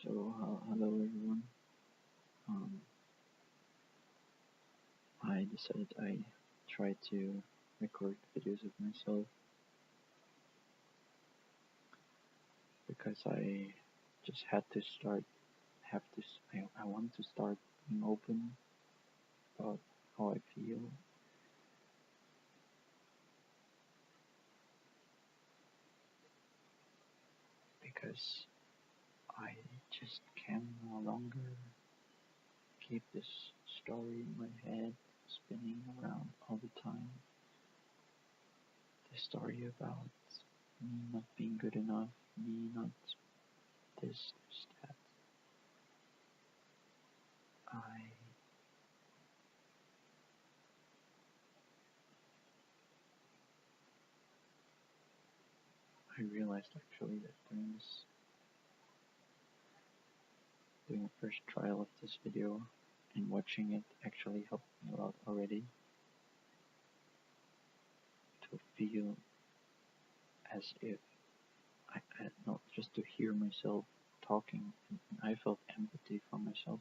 Hello everyone. Um, I decided I try to record videos of myself because I just had to start. I want to start being open about how I feel because I just can no longer keep this story in my head spinning around all the time. The story about me not being good enough, me not this, that. I I realized actually that doing the first trial of this video and watching it actually helped me a lot already to feel as if not just to hear myself talking, and I felt empathy for myself,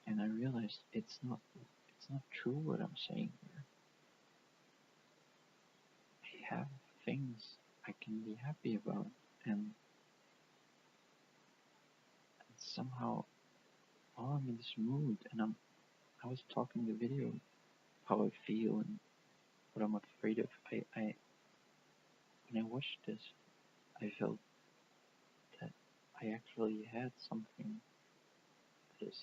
and I realized it's not true what I'm saying here. I have things I can be happy about, and somehow while I'm in this mood and I was talking the video how I feel and what I'm afraid of. I when I watched this, I felt that I actually had something that is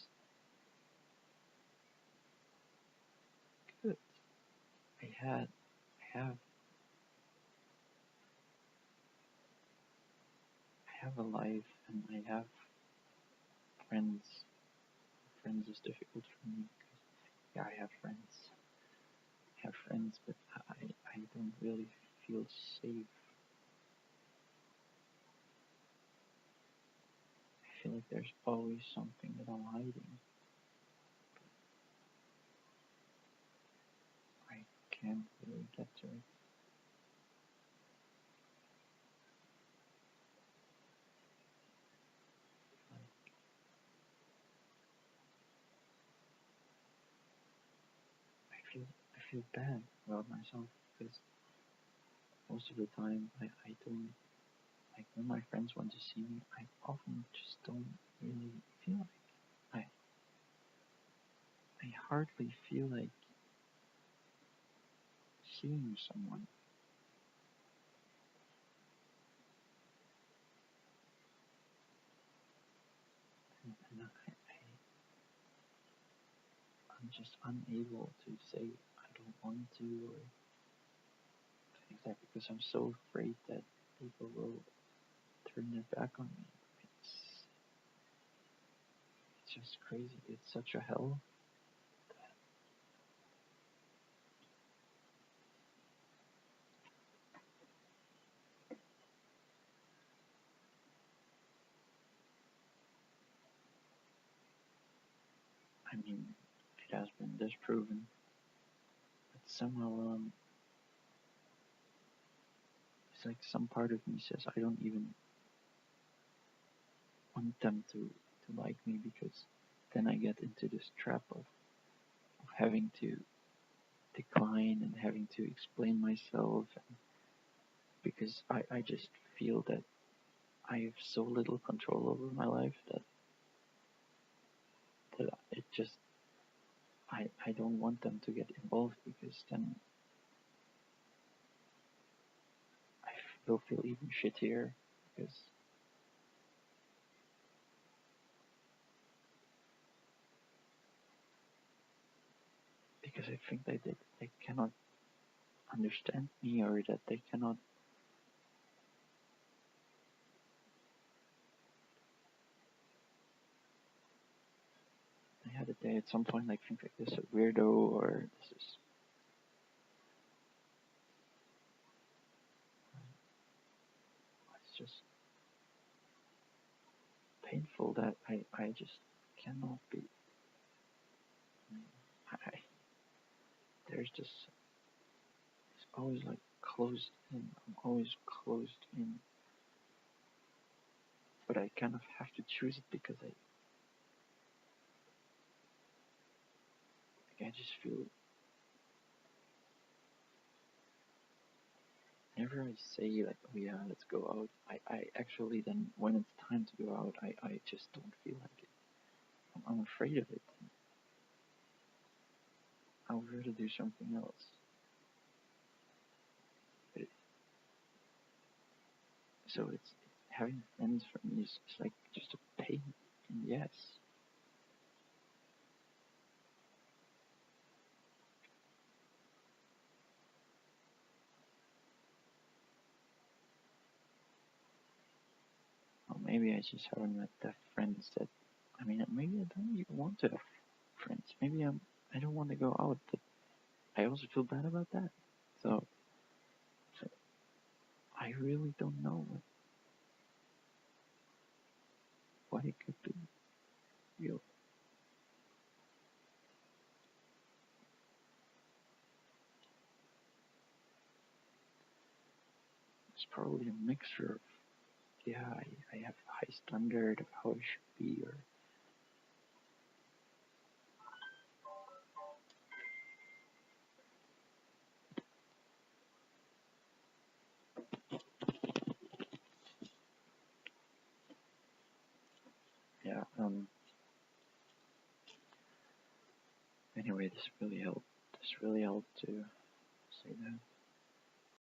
good. I had, I have a life and I have friends. Friends is difficult for me because yeah, I have friends. I have friends, but I don't really feel safe. I feel like there's always something that I'm hiding. I can't really get to it. Like I feel bad about myself because most of the time I don't like when my friends want to see me, I often just don't really feel like I hardly feel like seeing someone. And I'm just unable to say I don't want to or things like that because I'm so afraid that people will turn their back on me. It's it's just crazy. It's such a hell. I mean, it has been disproven, but somehow it's like some part of me says I don't even want them to like me because then I get into this trap of having to decline and having to explain myself because I just feel that I have so little control over my life that it just I don't want them to get involved because then I will feel even shittier because I think that they cannot understand me or that they cannot. I had a day at some point like think like this is a weirdo or this is it's just painful that I just cannot be. I there's just it's always like closed in. I'm always closed in. but I kind of have to choose it because I just feel whenever I say like, oh yeah, let's go out, I actually then when it's time to go out, I just don't feel like it. I'm afraid of it. I would rather do something else. But so it's having friends for me is like just a pain. And yes, or maybe I just haven't met the friends that. I mean, maybe I don't even want to have friends. Maybe I don't want to go out, but I also feel bad about that. So, so I really don't know what it could be. Real. It's probably a mixture of yeah, I have a high standard of how I should be, or yeah. Anyway, this really helped. This really helped to say that.